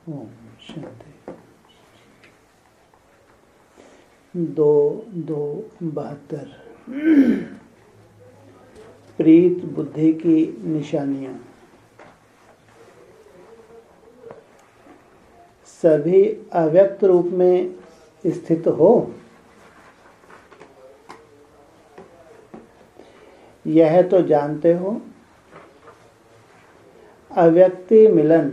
ओम शांति। 2-2-72 प्रीत बुद्धि की निशानियां। सभी अव्यक्त रूप में स्थित हो, यह तो जानते हो। अव्यक्ति मिलन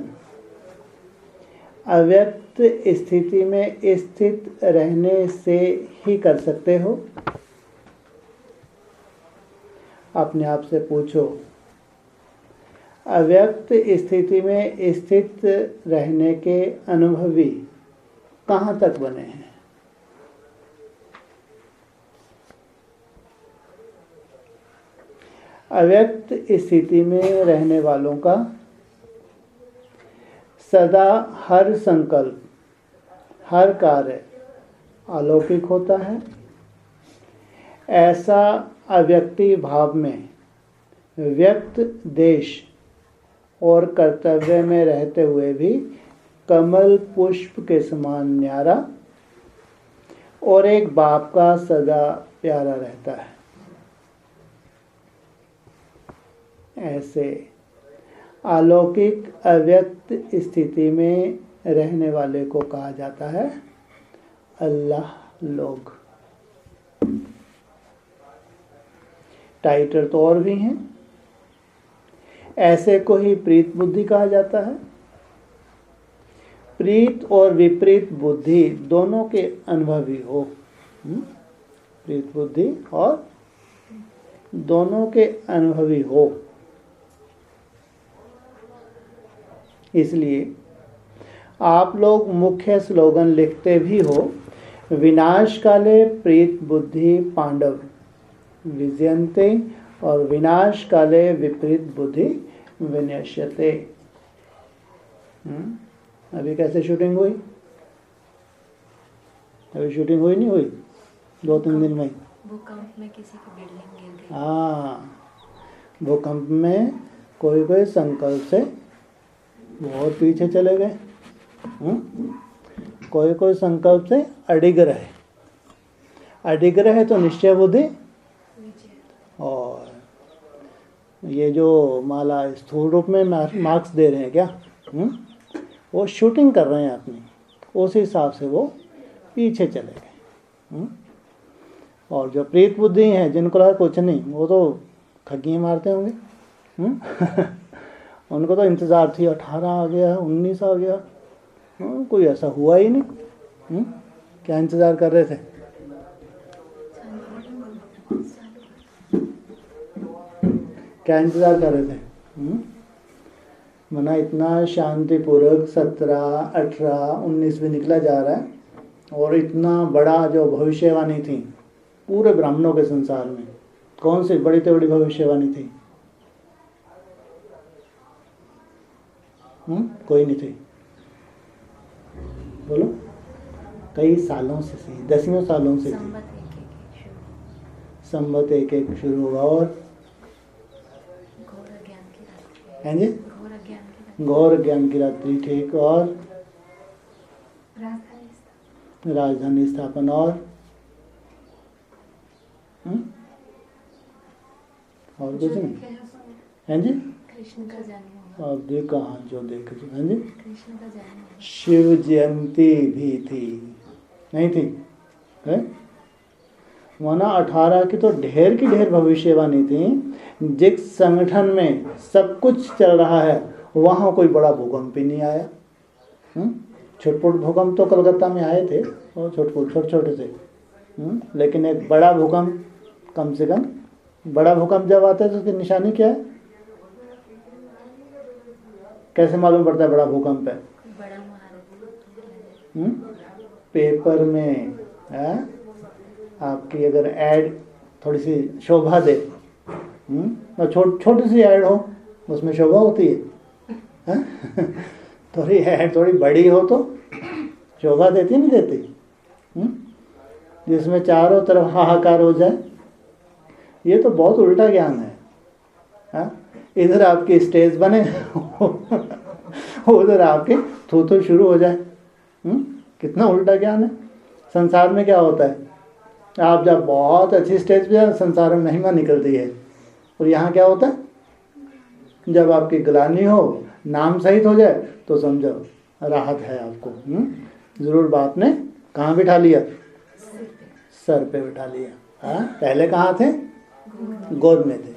अव्यक्त स्थिति में स्थित रहने से ही कर सकते हो। अपने आप से पूछो, अव्यक्त स्थिति में स्थित रहने के अनुभवी कहाँ तक बने हैं? अव्यक्त स्थिति में रहने वालों का सदा हर संकल्प, हर कार्य अलौकिक होता है। ऐसा अव्यक्ति भाव में व्यक्त देश और कर्तव्य में रहते हुए भी कमल पुष्प के समान न्यारा और एक बाप का सदा प्यारा रहता है। ऐसे अलौकिक अव्यक्त स्थिति में रहने वाले को कहा जाता है अल्लाह लोग। टाइटल तो और भी हैं। ऐसे को ही प्रीत बुद्धि कहा जाता है। प्रीत और विपरीत बुद्धि दोनों के अनुभवी हो। प्रीत बुद्धि और दोनों के अनुभवी हो। इसलिए आप लोग मुख्य स्लोगन लिखते भी हो, विनाश काले प्रीत बुद्धि पांडव विजयन्ते और विनाश काले विपरीत बुद्धि विनश्यते। अभी कैसे शूटिंग हुई? अभी शूटिंग हुई नहीं हुई? 2-3 दिन में भूकंप में किसी की बिल्डिंग गिर गई। हाँ, भूकंप में कोई संकल्प से बहुत पीछे चले गए। कोई संकल्प से अडिग रहे तो निश्चय बुद्धि। और ये जो माला स्थूल रूप में मार्क्स दे रहे हैं क्या, वो शूटिंग कर रहे हैं अपनी, उस हिसाब से वो पीछे चले गए। और जो प्रीत बुद्धि हैं, जिनको लगा कुछ नहीं, वो तो ठगियाँ मारते होंगे। उनको तो इंतज़ार थी, 18 आ गया, 19 आ गया, कोई ऐसा हुआ ही नहीं। क्या इंतज़ार कर रहे थे? क्या इंतज़ार कर रहे थे? मना इतना शांतिपूर्वक 17, 18, 19 भी निकला जा रहा है, और इतना बड़ा जो भविष्यवाणी थी पूरे ब्राह्मणों के संसार में, कौन सी बड़ी से बड़ी भविष्यवाणी थी? कोई नहीं थी। बोलो। कई सालों से थी, दसियों सालों से थी। संवत एक शुरू हुआ और घोर ज्ञान की रात्रि, ठीक, और राजधानी स्थापन, और कुछ नहीं है जी। कृष्ण का जन्म। आप देख कहाँ जो देख जी, कृष्ण का जन्म। शिव जयंती भी थी, नहीं थी? है माना 18 की तो ढेर की ढेर भविष्यवाणी थी। जिस संगठन में सब कुछ चल रहा है वहाँ कोई बड़ा भूकंप ही नहीं आया। छोटे भूकंप तो कलकत्ता में आए थे, और छोटे से, लेकिन एक बड़ा भूकंप, कम से कम बड़ा भूकंप जब आता है तो उसकी निशानी क्या है? कैसे मालूम पड़ता है बड़ा भूकंप है? पेपर में आपकी अगर ऐड थोड़ी सी शोभा दे, और छोटी सी ऐड हो, उसमें शोभा होती है। थोड़ी ऐड थोड़ी बड़ी हो तो शोभा देती नहीं देती? जिसमें चारों तरफ हाहाकार हो जाए, ये तो बहुत उल्टा ज्ञान है। इधर आपकी स्टेज बने उधर आपके थू शुरू हो जाए। कितना उल्टा ज्ञान है। संसार में क्या होता है, आप जब बहुत अच्छी स्टेज पे जाए संसार में महिमा निकलती है, और यहाँ क्या होता है, जब आपकी ग्लानि हो, नाम सहित हो जाए तो समझो राहत है आपको। जरूर बाप ने कहाँ बिठा लिया, सर पे बिठा लिया। हाँ, पहले कहाँ थे, गोद में थे,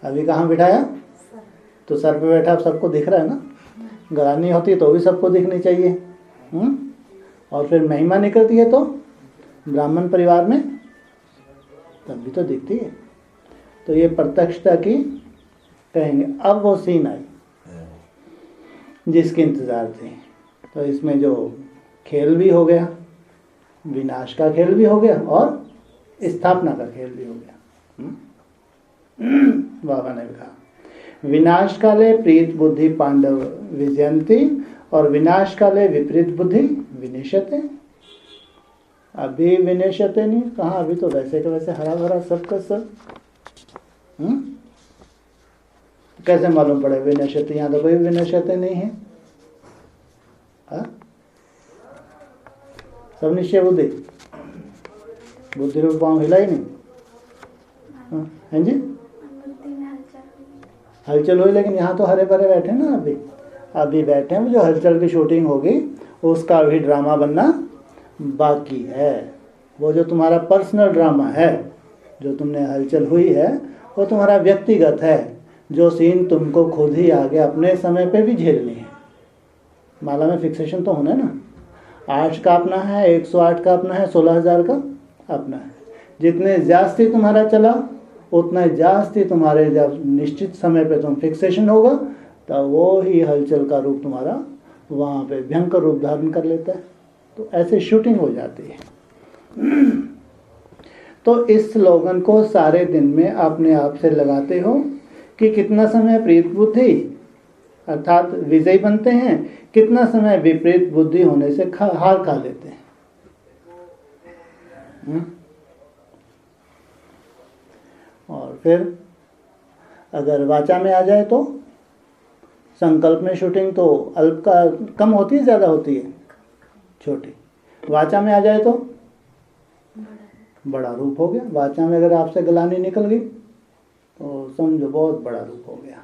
अभी कहाँ बिठाया, तो सर पे बैठा। सबको दिख रहा है ना, ग्लानि होती है तो भी सबको दिखनी चाहिए। और फिर महिमा निकलती है तो ब्राह्मण परिवार में तब भी तो दिखती है। तो ये प्रत्यक्षता की कहेंगे। अब वो सीन आई जिसके इंतजार थे। तो इसमें जो खेल भी हो गया, विनाश का खेल भी हो गया और स्थापना का खेल भी हो गया। बाबा ने कहा विनाश काले प्रीत बुद्धि पांडव विजयंती और विनाश काले विपरीत बुद्धि विनिशते। अभी विनिशते नहीं, कहाँ, अभी तो वैसे के वैसे हरा भरा सब का सब। कैसे मालूम पड़े विनिशते, यहाँ तो कोई विनिशते नहीं है। सब निश्चय बुद्धि, बुद्धि रूप पाँव हिला ही नहीं है जी। हलचल हुई, लेकिन यहाँ तो हरे भरे बैठे ना, अभी बैठे हैं। जो हलचल की शूटिंग होगी उसका भी ड्रामा बनना बाकी है। वो जो तुम्हारा पर्सनल ड्रामा है, जो तुमने हलचल हुई है, वो तुम्हारा व्यक्तिगत है। जो सीन तुमको खुद ही आगे अपने समय पे भी झेलनी है। माला में फिक्सेशन तो होना है ना। 8 का अपना है, 108 का अपना है, 16,000 का अपना है। जितने जास्ती तुम्हारा चला उतना जास्ती तुम्हारे जब निश्चित समय पे तुम फिक्सेशन होगा तब वो ही हलचल का रूप तुम्हारा वहाँ पे भयंकर रूप धारण कर लेता है। तो ऐसे शूटिंग हो जाती है। तो इस स्लोगन को सारे दिन में अपने आप से लगाते हो कि कितना समय प्रीत बुद्धि अर्थात विजयी बनते हैं, कितना समय विपरीत बुद्धि होने से हार खा लेते हैं। और फिर अगर वाचा में आ जाए तो संकल्प में शूटिंग तो अल्प का कम होती है, ज़्यादा होती है, छोटी। वाचा में आ जाए तो बड़ा रूप हो गया। वाचा में अगर आपसे ग्लानि निकल गई तो समझो बहुत बड़ा रूप हो गया।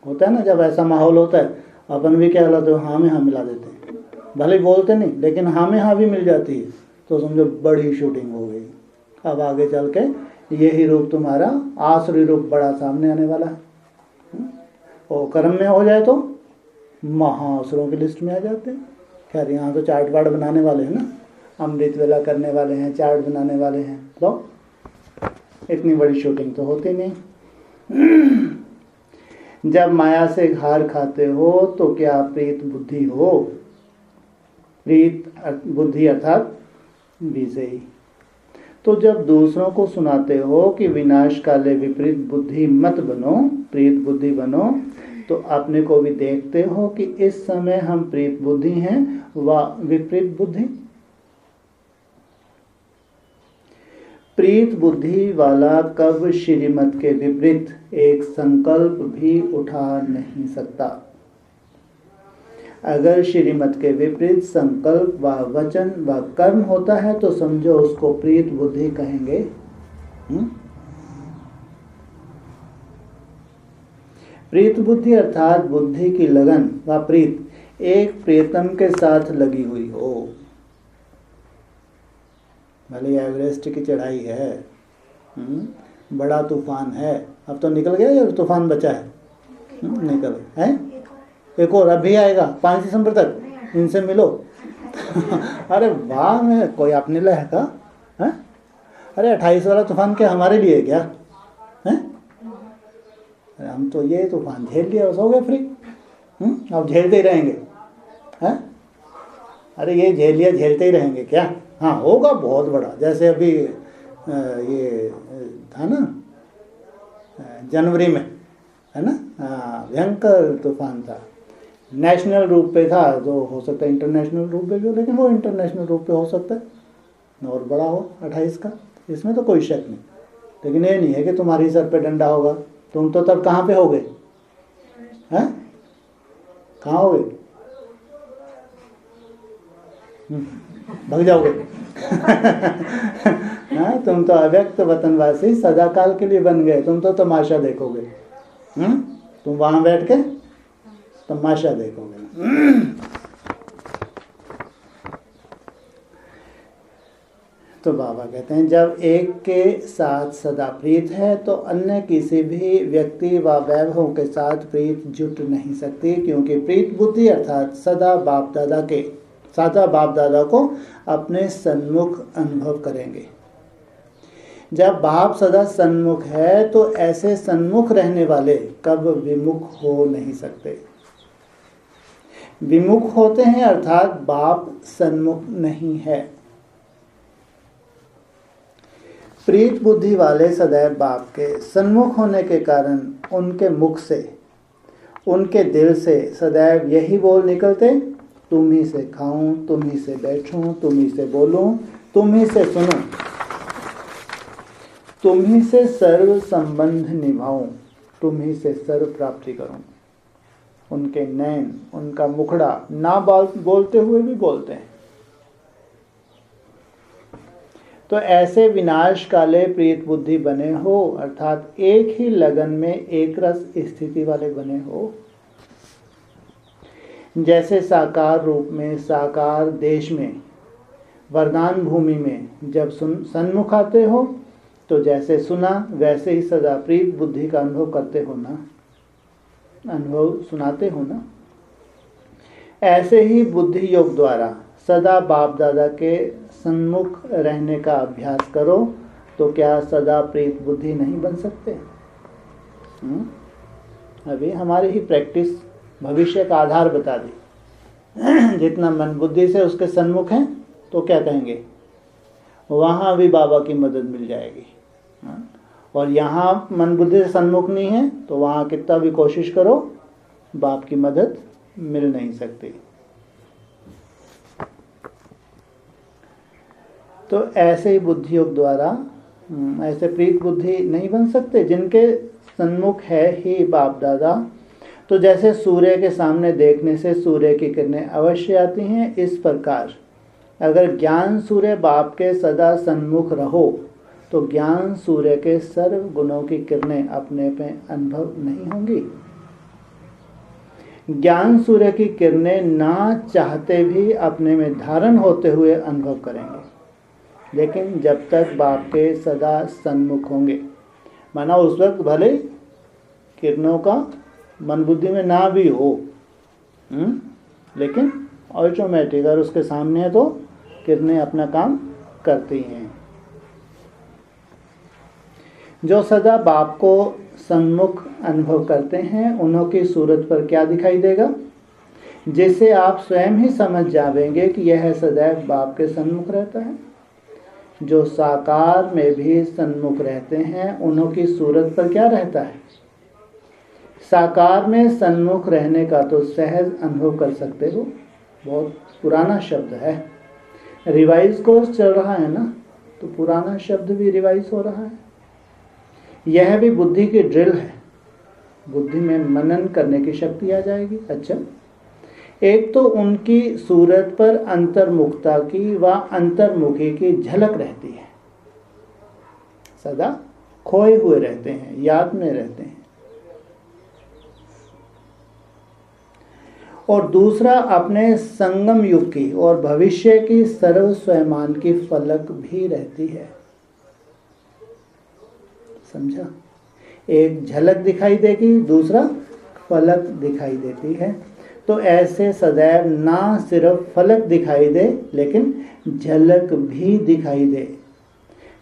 होता है ना, जब ऐसा माहौल होता है अपन भी क्या होता है, हाँ में हाँ मिला देते हैं। भले बोलते नहीं लेकिन हाँ में हाँ भी मिल जाती है तो समझो बड़ी शूटिंग हो गई। अब आगे चल के यही रूप तुम्हारा आसुरी रूप बड़ा सामने आने वाला है। और कर्म में हो जाए तो महासुरों की लिस्ट में आ जाते हैं। खैर यहाँ तो चार्ट वार्ट बनाने वाले हैं ना, अमृत वेला करने वाले हैं, चार्ट बनाने वाले हैं, तो इतनी बड़ी शूटिंग तो होती नहीं। जब माया से हार खाते हो तो क्या प्रीत बुद्धि हो, प्रीत बुद्धि अर्थात विजयी। तो जब दूसरों को सुनाते हो कि विनाश काले विपरीत बुद्धि मत बनो, प्रीत बुद्धि बनो, तो अपने को भी देखते हो कि इस समय हम प्रीत बुद्धि हैं व विपरीत बुद्धि। प्रीत बुद्धि वाला कब श्रीमत के विपरीत एक संकल्प भी उठा नहीं सकता। अगर श्रीमत के विपरीत संकल्प व वचन व कर्म होता है तो समझो उसको प्रीत बुद्धि कहेंगे। प्रीत बुद्धि अर्थात बुद्धि की लगन व प्रीत एक प्रीतम के साथ लगी हुई हो। भले एवरेस्ट की चढ़ाई है, बड़ा तूफान है, अब तो निकल गया या तूफान बचा है? निकल है, एक और अभी आएगा 5 दिसंबर तक, इनसे मिलो। अरे वाह, में कोई अपने लिए है का? है? अरे 28 वाला तूफान क्या हमारे लिए क्या है? अरे हम तो ये तूफान झेल लिया, बस हो गए फ्री। अब झेलते ही रहेंगे हैं? अरे ये झेल लिया, झेलते ही रहेंगे क्या? हाँ होगा बहुत बड़ा। जैसे अभी ये था ना जनवरी में, है ना, भयंकर तूफान था। नेशनल रूप पे था, तो हो सकता है इंटरनेशनल रूप पे भी हो, लेकिन वो इंटरनेशनल रूप पे हो सकता है और बड़ा हो 28 का, इसमें तो कोई शक नहीं। लेकिन ये नहीं है कि तुम्हारी सर पे डंडा होगा। तुम तो तब कहाँ पे हो गए हैं? खाओगे? भाग जाओगे? हाँ, तुम तो अव्यक्त वतनवासी सदा काल के लिए बन गए, तुम तो तमाशा देखोगे। तुम वहां बैठ के तमाशा देखोगे। तो बाबा कहते हैं जब एक के साथ सदा प्रीत है तो अन्य किसी भी व्यक्ति व वैभव के साथ प्रीत जुट नहीं सकती, क्योंकि प्रीत बुद्धि अर्थात सदा बाप दादा को अपने सन्मुख अनुभव करेंगे। जब बाप सदा सन्मुख है तो ऐसे सन्मुख रहने वाले कब विमुख हो नहीं सकते। विमुख होते हैं अर्थात बाप सन्मुख नहीं है। प्रीत बुद्धि वाले सदैव बाप के सन्मुख होने के कारण उनके मुख से, उनके दिल से सदैव यही बोल निकलते, तुम ही से खाऊं, तुम ही से बैठूं, तुम ही से बोलूं, तुम ही से सुनूं, तुम ही से सर्व संबंध निभाऊं, तुम ही से सर्व प्राप्ति करूं। उनके नैन, उनका मुखड़ा ना बोलते हुए भी बोलते हैं। तो ऐसे विनाश काले प्रीत बुद्धि बने हो, अर्थात एक ही लगन में एक रस स्थिति वाले बने हो। जैसे साकार रूप में, साकार देश में, वरदान भूमि में जब सन्मुख आते हो तो जैसे सुना वैसे ही सदा प्रीत बुद्धि का अनुभव करते हो ना, अनुभव सुनाते हो ना। ऐसे ही बुद्धि योग द्वारा सदा बाप दादा के सन्मुख रहने का अभ्यास करो तो क्या सदा प्रीत बुद्धि नहीं बन सकते? अभी हमारी ही प्रैक्टिस भविष्य का आधार बता दी। जितना मन बुद्धि से उसके सन्मुख हैं तो क्या कहेंगे, वहाँ भी बाबा की मदद मिल जाएगी। और यहाँ मन बुद्धि से सन्मुख नहीं है तो वहाँ कितना भी कोशिश करो बाप की मदद मिल नहीं सकती। तो ऐसे ही बुद्धि योग द्वारा ऐसे प्रीत बुद्धि नहीं बन सकते जिनके सन्मुख है ही बाप दादा। तो जैसे सूर्य के सामने देखने से सूर्य की किरणें अवश्य आती हैं, इस प्रकार अगर ज्ञान सूर्य बाप के सदा सन्मुख रहो तो ज्ञान सूर्य के सर्व गुणों की किरणें अपने पे अनुभव नहीं होंगी। ज्ञान सूर्य की किरणें ना चाहते भी अपने में धारण होते हुए अनुभव करेंगे, लेकिन जब तक बाप के सदा सन्मुख होंगे, माना उस वक्त भले किरणों का मन बुद्धि में ना भी हो, लेकिन ऑटोमेटिक अगर उसके सामने है तो किरणें अपना काम करती हैं। जो सदा बाप को सन्मुख अनुभव करते हैं उन्हों की सूरत पर क्या दिखाई देगा, जिससे आप स्वयं ही समझ जावेंगे कि यह सदैव बाप के सन्मुख रहता है। जो साकार में भी सन्मुख रहते हैं उन्हों की सूरत पर क्या रहता है। साकार में सन्मुख रहने का तो सहज अनुभव कर सकते हो, बहुत पुराना शब्द है, रिवाइज कोर्स चल रहा है ना, तो पुराना शब्द भी रिवाइज हो रहा है। यह भी बुद्धि की ड्रिल है, बुद्धि में मनन करने की शक्ति आ जाएगी। अच्छा, एक तो उनकी सूरत पर अंतर्मुखता की व अंतर्मुखी की झलक रहती है, सदा खोए हुए रहते हैं, याद में रहते हैं। और दूसरा अपने संगम युग की और भविष्य की सर्व स्वयमान की फलक भी रहती है। समझा? एक झलक दिखाई देगी, दूसरा फलक दिखाई देती है। तो ऐसे सदैव ना सिर्फ फलक दिखाई दे लेकिन झलक भी दिखाई दे,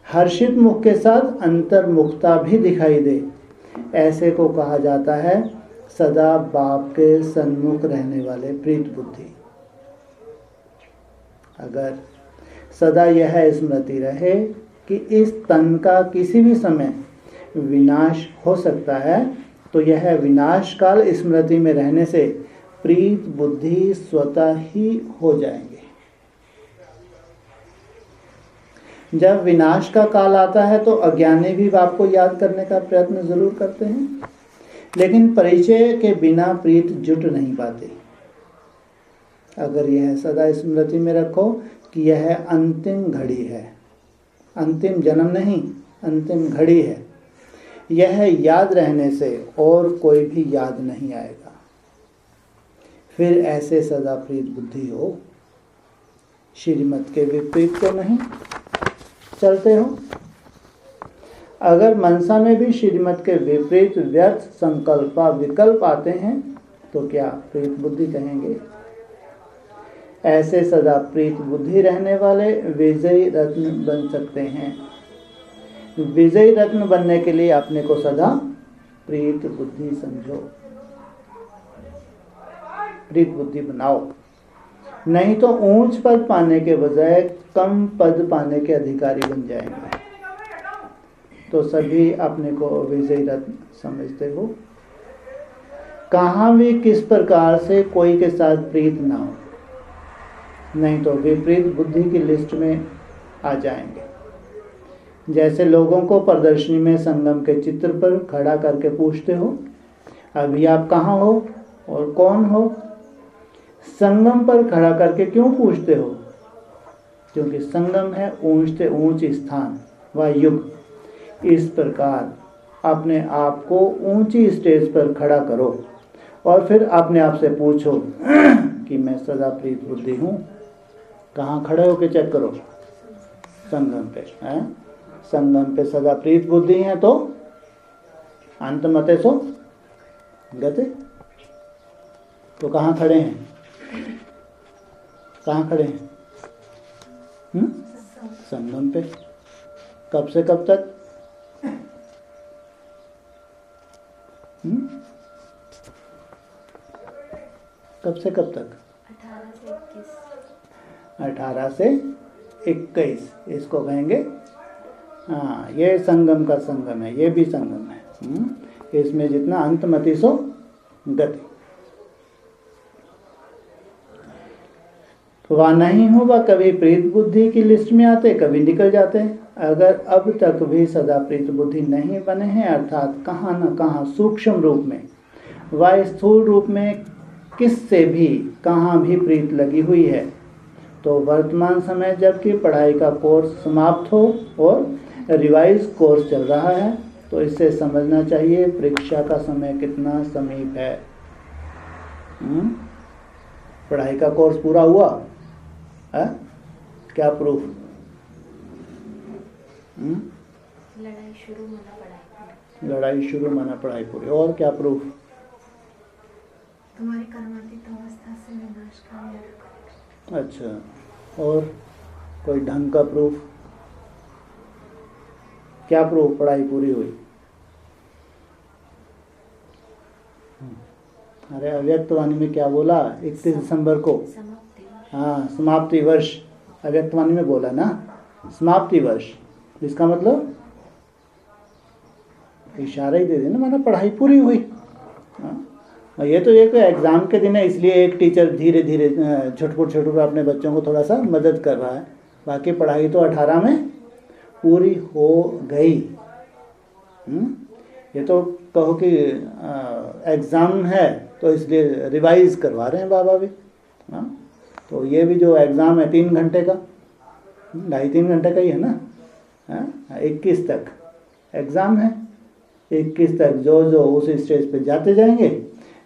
हर्षित मुख के साथ अंतर्मुखता भी दिखाई दे, ऐसे को कहा जाता है सदा बाप के सन्मुख रहने वाले प्रीत बुद्धि। अगर सदा यह स्मृति रहे कि इस तन का किसी भी समय विनाश हो सकता है, तो यह विनाश काल स्मृति में रहने से प्रीत बुद्धि स्वतः ही हो जाएंगे। जब विनाश का काल आता है तो अज्ञानी भी बाप को याद करने का प्रयत्न जरूर करते हैं, लेकिन परिचय के बिना प्रीत जुट नहीं पाते। अगर यह सदा स्मृति में रखो कि यह अंतिम घड़ी है, अंतिम जन्म नहीं, अंतिम घड़ी है, यह याद रहने से और कोई भी याद नहीं आएगा, फिर ऐसे सदा प्रीत बुद्धि हो, श्रीमत के विपरीत तो नहीं चलते हो। अगर मनसा में भी श्रीमत के विपरीत व्यर्थ संकल्प विकल्प आते हैं तो क्या प्रीत बुद्धि कहेंगे? ऐसे सदा प्रीत बुद्धि रहने वाले विजयी रत्न बन सकते हैं। विजयी रत्न बनने के लिए अपने को सदा प्रीत बुद्धि समझो, प्रीत बुद्धि बनाओ, नहीं तो ऊंच पद पाने के बजाय कम पद पाने के अधिकारी बन जाएंगे। तो सभी अपने को विजयी रत्न समझते हो। कहाँ भी किस प्रकार से कोई के साथ प्रीत ना हो, नहीं तो विपरीत बुद्धि की लिस्ट में आ जाएंगे। जैसे लोगों को प्रदर्शनी में संगम के चित्र पर खड़ा करके पूछते हो, अभी आप कहाँ हो और कौन हो? संगम पर खड़ा करके क्यों पूछते हो? क्योंकि संगम है ऊंच से ऊंच स्थान व युग। इस प्रकार अपने आप को ऊंची स्टेज पर खड़ा करो और फिर अपने आप से पूछो कि मैं सदा प्रीत बुद्धि हूँ। कहाँ खड़े होके चेक करो? संगम पे है। संगम पे सदा प्रीत बुद्धि है तो अंत मते सो गते। तो कहाँ खड़े हैं? कहाँ खड़े हैं? संगम पे। कब से कब तक? कब से कब तक? 18 से 21। इसको कहेंगे, हाँ, ये संगम का संगम है, ये भी संगम है। इसमें जितना अंतमति सो गति। तो वह नहीं हो, वह कभी प्रीत बुद्धि की लिस्ट में आते, कभी निकल जाते हैं। अगर अब तक भी सदा प्रीत बुद्धि नहीं बने हैं, अर्थात कहाँ न कहाँ सूक्ष्म रूप में व स्थूल रूप में किससे भी कहाँ भी प्रीत लगी हुई है, तो वर्तमान समय जबकि पढ़ाई का कोर्स समाप्त हो और रिवाइज कोर्स चल रहा है, तो इससे समझना चाहिए परीक्षा का समय कितना समीप है। पढ़ाई का कोर्स पूरा हुआ है? क्या प्रूफ? लड़ाई शुरू माना पढ़ाई पूरी। लड़ाई शुरू माना पढ़ाई पूरी। और क्या प्रूफ? तुम्हारी कर्मातीत अवस्था से विनाश का। अच्छा, और कोई ढंग का प्रूफ? क्या प्रूफ पढ़ाई पूरी हुई? अरे अव्यक्तवाणी में क्या बोला? 31 दिसंबर को, हाँ, समाप्ति वर्ष। अव्यक्तवाणी में बोला ना समाप्ति वर्ष। इसका मतलब इशारा ही दे देना, माना पढ़ाई पूरी हुई। हाँ, ये तो एक एग्जाम के दिन है, इसलिए एक टीचर धीरे धीरे छुटपुट अपने बच्चों को थोड़ा सा मदद कर रहा है। बाकी पढ़ाई तो 18 में पूरी हो गई। ये तो कहो कि एग्ज़ाम है तो इसलिए रिवाइज करवा रहे हैं बाबा भी। हाँ, तो ये भी जो एग्ज़ाम है 3 घंटे का, 2.5-3 घंटे का ही है ना। हाँ, 21 तक एग्ज़ाम है। 21 तक जो जो उस स्टेज पे जाते जाएंगे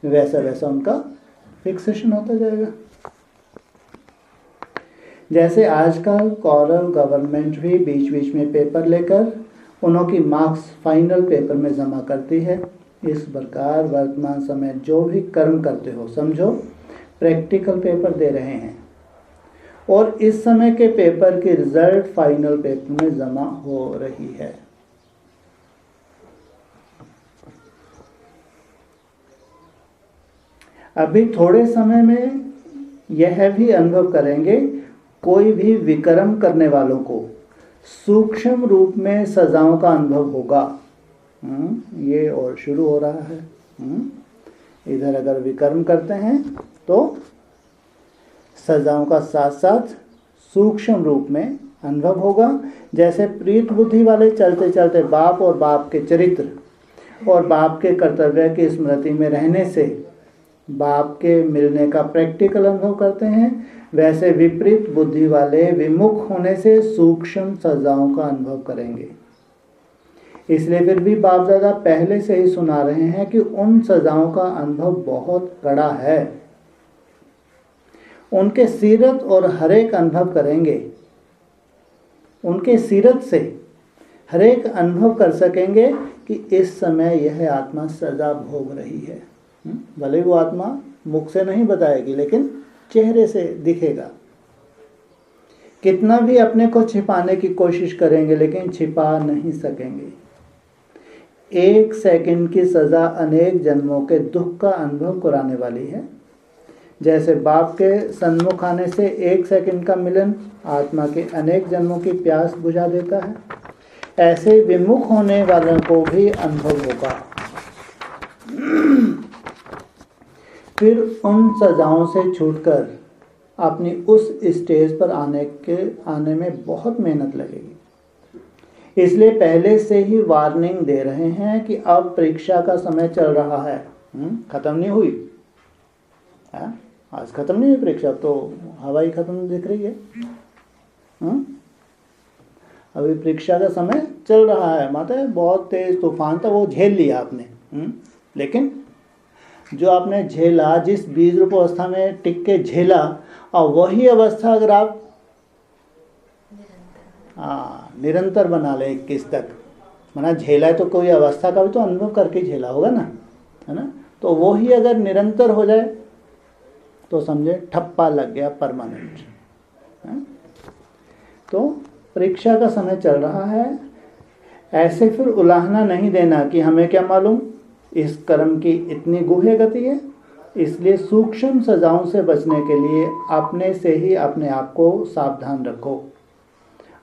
वैसा वैसा उनका फिक्सेशन होता जाएगा। जैसे आजकल कॉरल गवर्नमेंट भी बीच बीच में पेपर लेकर उन्हों की मार्क्स फाइनल पेपर में जमा करती है, इस प्रकार वर्तमान समय जो भी कर्म करते हो समझो प्रैक्टिकल पेपर दे रहे हैं और इस समय के पेपर की रिजल्ट फाइनल पेपर में जमा हो रही है। अभी थोड़े समय में यह भी अनुभव करेंगे, कोई भी विक्रम करने वालों को सूक्ष्म रूप में सजाओं का अनुभव होगा। ये और शुरू हो रहा है। इधर अगर विक्रम करते हैं तो सजाओं का साथ साथ सूक्ष्म रूप में अनुभव होगा। जैसे प्रीत बुद्धि वाले चलते चलते बाप और बाप के चरित्र और बाप के कर्तव्य की स्मृति में रहने से बाप के मिलने का प्रैक्टिकल अनुभव करते हैं, वैसे विपरीत बुद्धि वाले विमुख होने से सूक्ष्म सजाओं का अनुभव करेंगे। इसलिए फिर भी बाप दादा पहले से ही सुना रहे हैं कि उन सजाओं का अनुभव बहुत कड़ा है। उनके सीरत और हरेक अनुभव करेंगे, उनके सीरत से हरेक अनुभव कर सकेंगे कि इस समय यह आत्मा सजा भोग रही है। भले वो आत्मा मुख से नहीं बताएगी लेकिन चेहरे से दिखेगा। कितना भी अपने को छिपाने की कोशिश करेंगे लेकिन छिपा नहीं सकेंगे। 1 सेकंड की सजा अनेक जन्मों के दुख का अनुभव कराने वाली है। जैसे बाप के सन्मुख आने से 1 सेकंड का मिलन आत्मा के अनेक जन्मों की प्यास बुझा देता है, ऐसे विमुख होने वालों को भी अनुभव होगा। फिर उन सजाओं से छूटकर अपनी उस स्टेज पर आने में बहुत मेहनत लगेगी। इसलिए पहले से ही वार्निंग दे रहे हैं कि अब परीक्षा का समय चल रहा है। खत्म नहीं हुई है? आज खत्म नहीं हुई परीक्षा, तो हवाई खत्म दिख रही है। अभी परीक्षा का समय चल रहा है। माता बहुत तेज तूफान था, वो झेल लिया आपने। लेकिन जो आपने झेला, जिस बीज रूप अवस्था में टिक के झेला, और वही अवस्था अगर आप निरंतर बना ले 21 तक, माना झेला है तो कोई अवस्था का भी तो अनुभव करके झेला होगा ना, है ना। तो वही अगर निरंतर हो जाए तो समझे ठप्पा लग गया परमानेंट। तो परीक्षा का समय चल रहा है। ऐसे फिर उलाहना नहीं देना कि हमें क्या मालूम, इस कर्म की इतनी गूढ़ गति है। इसलिए सूक्ष्म सजाओं से बचने के लिए अपने से ही अपने आप को सावधान रखो।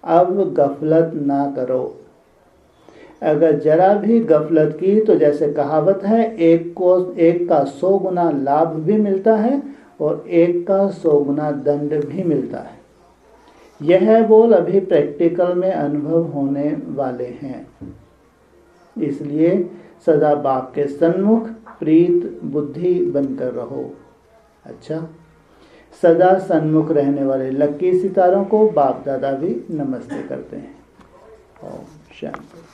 अब गफलत ना करो। अगर जरा भी गफलत की तो जैसे कहावत है, एक का 100 गुना लाभ भी मिलता है और 1 का 100 गुना दंड भी मिलता है। यह बोल अभी प्रैक्टिकल में अनुभव होने वाले हैं। इसलिए सदा बाप के सन्मुख प्रीत बुद्धि बनकर रहो। अच्छा, सदा सन्मुख रहने वाले लक्की सितारों को बाप दादा भी नमस्ते करते हैं। ओम शांति।